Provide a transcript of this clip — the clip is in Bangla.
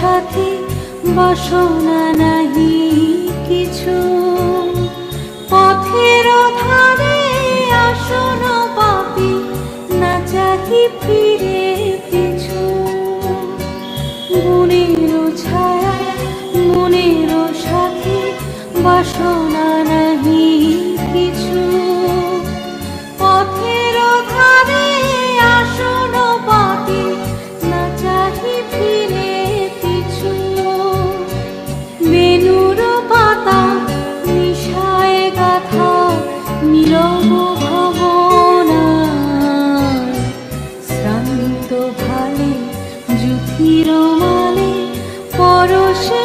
সাথী বাসনা নাহি কিছু, পথের ধারে আসন পাপি না চাহি ফিরে পিছু। গুণের ছায়া মনের সাথী বাসনা নাহি কিছু, পথের ধারে আসন পাপি না চাহি ফিরে পিছু। বেনুর পাতা নিশায় গাথা নীরব ভাবনায়, শ্রান্ত ভালে যুথির মালে পরশে